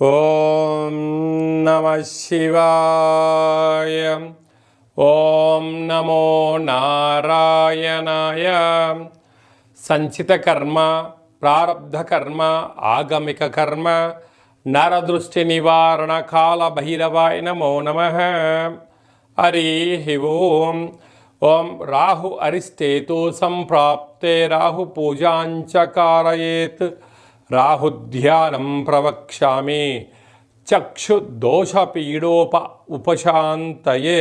ఓం నమః శివాయ. ఓం నమో నారాయణాయ. సంచిత కర్మ, ప్రారబ్ధ కర్మ, ఆగమిక కర్మ, నరదృష్టి నివారణ కాల భైరవాయ నమో నమః. హరి ఓం. ఓం రాహు అరిష్టేతు సంప్రాప్తే రాహు పూజాంచ కారయేత్. రాహుధ్యానం ప్రవక్ష్యామి చక్షుదోషపీడోప ఉపశాంతయే.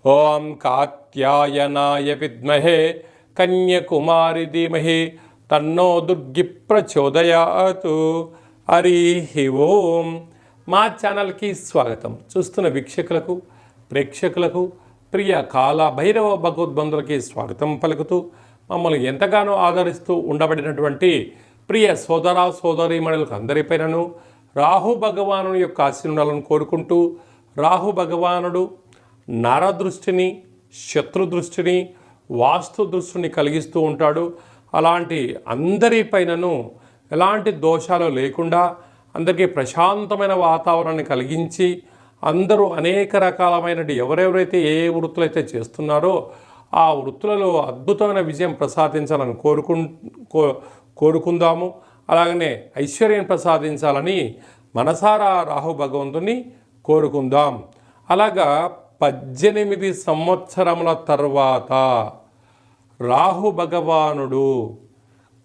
ఓం కాత్యాయనాయ విద్మహే కన్యకుమారి ధీమహి తన్నో దుర్గి ప్రచోదయాత్. హరి ఓం. మా ఛానల్కి స్వాగతం. చూస్తున్న వీక్షకులకు, ప్రేక్షకులకు, ప్రియ కాల భైరవ భగవద్బంధులకి స్వాగతం పలుకుతూ మమ్మల్ని ఎంతగానో ఆదరిస్తూ ఉండబడినటువంటి ప్రియ సోదర సోదరీమణులకు అందరిపైనను రాహు భగవాను యొక్క ఆశీర్వాదాలను కోరుకుంటూ, రాహు భగవానుడు నరదృష్టిని, శత్రుదృష్టిని, వాస్తు దృష్టిని కలిగిస్తూ ఉంటాడు. అలాంటి అందరిపైనను ఎలాంటి దోషాలు లేకుండా అందరికీ ప్రశాంతమైన వాతావరణాన్ని కలిగించి, అందరూ అనేక రకాలమైన ఎవరెవరైతే ఏ వృత్తులైతే చేస్తున్నారో ఆ వృత్తులలో అద్భుతమైన విజయం ప్రసాదించాలని కోరుకుందాము. అలాగనే ఐశ్వర్యం ప్రసాదించాలని మనసారా రాహు భగవంతుని కోరుకుందాం. అలాగా 18 సంవత్సరముల తర్వాత రాహు భగవానుడు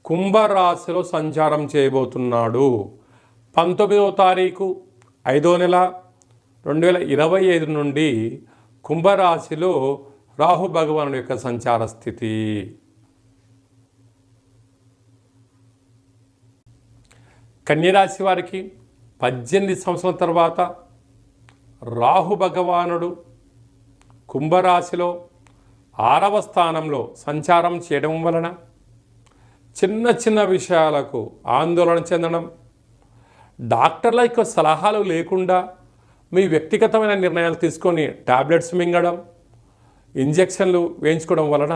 కుంభరాశిలో సంచారం చేయబోతున్నాడు. 19వ తారీఖు 5వ నెల 2025 నుండి కుంభరాశిలో రాహు భగవానుడి యొక్క సంచార స్థితి. కన్యరాశి వారికి 18 సంవత్సరాల తర్వాత రాహు భగవానుడు కుంభరాశిలో 6వ స్థానంలో సంచారం చేయడం వలన చిన్న చిన్న విషయాలకు ఆందోళన చెందడం, డాక్టర్ల యొక్క సలహాలు లేకుండా మీ వ్యక్తిగతమైన నిర్ణయాలు తీసుకొని టాబ్లెట్స్ మింగడం, ఇంజెక్షన్లు వేయించుకోవడం వలన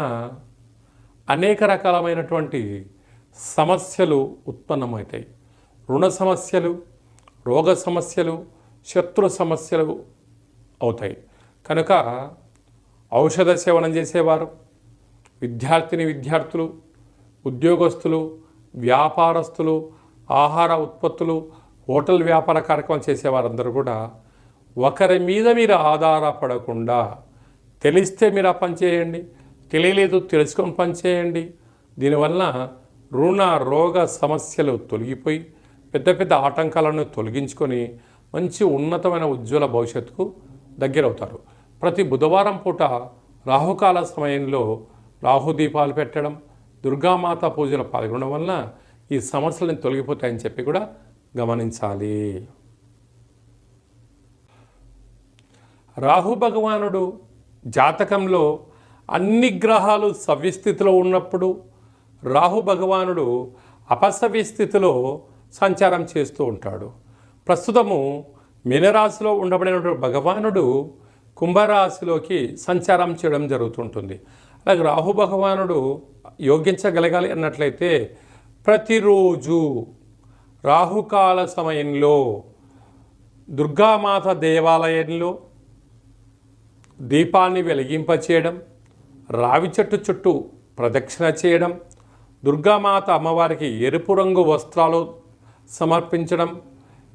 అనేక రకాలమైనటువంటి సమస్యలు ఉత్పన్నమవుతాయి. రుణ సమస్యలు, రోగ సమస్యలు, శత్రు సమస్యలు అవుతాయి. కనుక ఔషధ సేవనం చేసేవారు, విద్యార్థులు, ఉద్యోగస్తులు, వ్యాపారస్తులు, ఆహార ఉత్పత్తులు, హోటల్ వ్యాపార కార్యక్రమం చేసేవారందరూ కూడా ఒకరి మీద మీరు ఆధారపడకుండా తెలిస్తే మీరు ఆ పని చేయండి, తెలియలేదు తెలుసుకొని పని చేయండి. దీనివల్ల రుణ రోగ సమస్యలు తొలగిపోయి పెద్ద పెద్ద ఆటంకాలను తొలగించుకొని మంచి ఉన్నతమైన ఉజ్వల భవిష్యత్తుకు దగ్గరవుతారు. ప్రతి బుధవారం పూట రాహుకాల సమయంలో రాహుదీపాలు పెట్టడం, దుర్గామాత పూజలు పాల్గొనడం వలన ఈ సమస్యలను తొలగిపోతాయని చెప్పి కూడా గమనించాలి. రాహు భగవానుడు జాతకంలో అన్ని గ్రహాలు సవ్యస్థితిలో ఉన్నప్పుడు రాహు భగవానుడు అపసవ్య స్థితిలో సంచారం చేస్తూ ఉంటాడు. ప్రస్తుతము మీనరాశిలో ఉండబడినటువంటి భగవానుడు కుంభరాశిలోకి సంచారం చేయడం జరుగుతుంటుంది. అలాగే రాహు భగవానుడు యోగించగలగాలి అన్నట్లయితే ప్రతిరోజు రాహుకాల సమయంలో దుర్గామాత దేవాలయంలో దీపాన్ని వెలిగింపచేయడం, రావి చెట్టు చుట్టూ ప్రదక్షిణ చేయడం, దుర్గామాత అమ్మవారికి ఎరుపు రంగు వస్త్రాలు సమర్పించడం,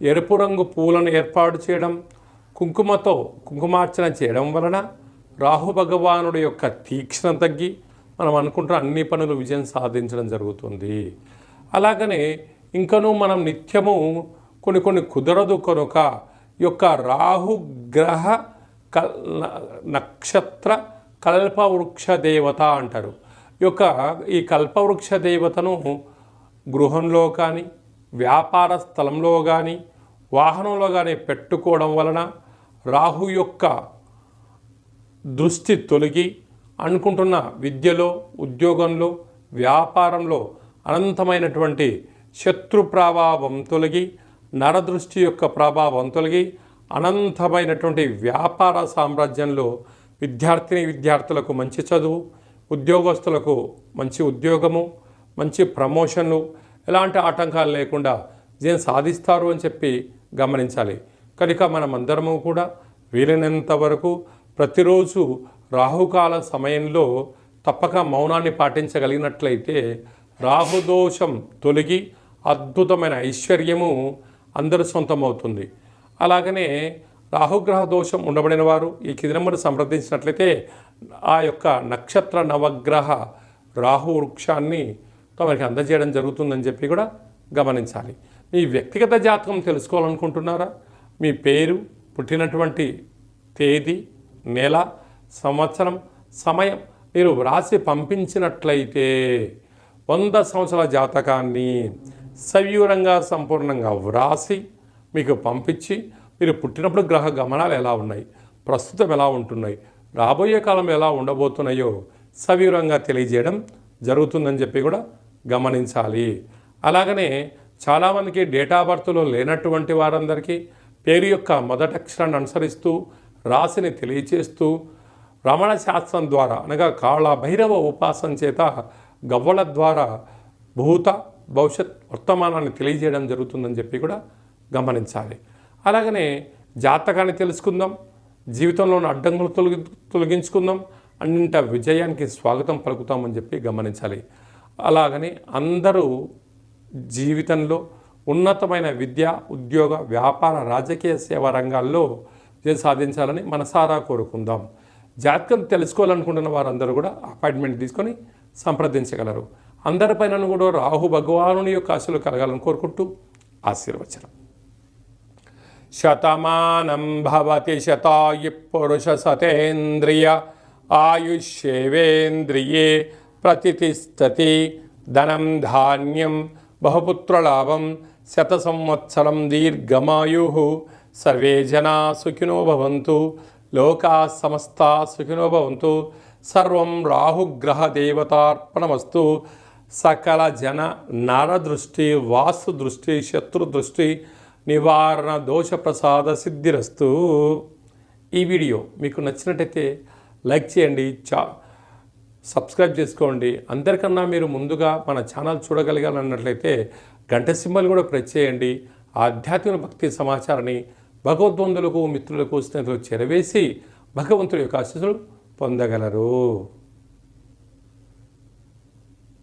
ఎరుపు రంగు పూలను ఏర్పాటు చేయడం, కుంకుమతో కుంకుమార్చన చేయడం వలన రాహు భగవానుడి యొక్క తీక్షణ తగ్గి మనం అనుకుంటున్న అన్ని పనులు విజయం సాధించడం జరుగుతుంది. అలాగనే ఇంకనూ మనం నిత్యము కొన్ని కుదరదు కనుక యొక్క రాహుగ్రహ నక్షత్ర కల్పవృక్ష దేవత అంటారు. ఈ కల్పవృక్ష దేవతను గృహంలో కానీ, వ్యాపార స్థలంలో కానీ, వాహనంలో కానీ పెట్టుకోవడం వలన రాహు యొక్క దృష్టి తొలగి అనుకుంటున్న విద్యలో, ఉద్యోగంలో, వ్యాపారంలో అనంతమైనటువంటి శత్రు ప్రభావం తొలగి, నరదృష్టి యొక్క ప్రభావం తొలగి అనంతమైనటువంటి వ్యాపార సామ్రాజ్యంలో విద్యార్థులకు మంచి చదువు, ఉద్యోగస్తులకు మంచి ఉద్యోగము, మంచి ప్రమోషన్లు, ఎలాంటి ఆటంకాలు లేకుండా విజయం సాధిస్తారు అని చెప్పి గమనించాలి. కనుక మనమందరము కూడా వీలైనంత వరకు ప్రతిరోజు రాహుకాల సమయంలో తప్పక మౌనాన్ని పాటించగలిగినట్లయితే రాహుదోషం తొలగి అద్భుతమైన ఐశ్వర్యము అందరి సొంతమవుతుంది. అలాగనే రాహుగ్రహ దోషం ఉండబడిన వారు ఈ కింది నెంబర్ సంప్రదించినట్లయితే ఆ యొక్క నక్షత్ర నవగ్రహ రాహు వృక్షాన్ని తమకి అందజేయడం జరుగుతుందని చెప్పి కూడా గమనించాలి. మీ వ్యక్తిగత జాతకం తెలుసుకోవాలనుకుంటున్నారా? మీ పేరు, పుట్టినటువంటి తేదీ, నెల, సంవత్సరం, సమయం మీరు వ్రాసి పంపించినట్లయితే 100 సంవత్సరాల జాతకాన్ని సవివరంగా సంపూర్ణంగా వ్రాసి మీకు పంపించి మీరు పుట్టినప్పుడు గ్రహ గమనాలు ఎలా ఉన్నాయి, ప్రస్తుతం ఎలా ఉంటున్నాయి, రాబోయే కాలంలో ఎలా ఉండబోతున్నాయో సవివరంగా తెలియజేయడం జరుగుతుందని చెప్పి కూడా గమనించాలి. అలాగనే చాలామందికి డేట్ ఆఫ్ బర్త్లో లేనటువంటి వారందరికీ పేరు యొక్క మొదటి అక్షరాన్ని అనుసరిస్తూ రాశిని తెలియచేస్తూ రమణ శాస్త్రం ద్వారా అనగా కాళ భైరవ ఉపాసన చేత గవ్వల ద్వారా భూత భవిష్యత్ వర్తమానాన్ని తెలియజేయడం జరుగుతుందని చెప్పి కూడా గమనించాలి. అలాగనే జాతకాన్ని తెలుసుకుందాం, జీవితంలోని అడ్డంకులు తొలగించుకుందాం, అన్నింట విజయానికి స్వాగతం పలుకుతామని చెప్పి గమనించాలి. అలాగని అందరూ జీవితంలో ఉన్నతమైన విద్య, ఉద్యోగ, వ్యాపార, రాజకీయ సేవా రంగాల్లో విజయం సాధించాలని మనసారా కోరుకుందాం. జాతకం తెలుసుకోవాలనుకుంటున్న వారందరూ కూడా అపాయింట్మెంట్ తీసుకొని సంప్రదించగలరు. అందరిపైన కూడా రాహు భగవానుని యొక్క ఆశలు కలగాలని కోరుకుంటూ ఆశీర్వచనం. శతమానం భవతి శతాయు పురుష సతేంద్రియ ఆయుష్యేవేంద్రియే ప్రతిష్టతి. ధనం ధాన్యం బహుపుత్రలాభం శత సంవత్సరం దీర్ఘమాయు. సర్వే జనా సుఖినో భవంతు, లోకా సమస్తా సుఖినో భవంతు. సర్వం రాహుగ్రహ దేవతార్పణమస్తు. సకల జన నరదృష్టి, వాస్తు దృష్టి, శత్రు దృష్టి నివారణ, దోష ప్రసాద సిద్ధిరస్తు. ఈ వీడియో మీకు నచ్చినట్టయితే లైక్ చేయండి, సబ్స్క్రైబ్ చేసుకోండి. అందరికన్నా మీరు ముందుగా మన ఛానల్ చూడగలిగాలన్నట్లయితే గంట సింబల్ కూడా ప్రెస్ చేయండి. ఆధ్యాత్మిక భక్తి సమాచారాన్ని భగవద్బంధులకు, మిత్రులకు, స్నేహితులకు చేరవేసి భగవంతుడి యొక్క ఆశీస్సులు పొందగలరు.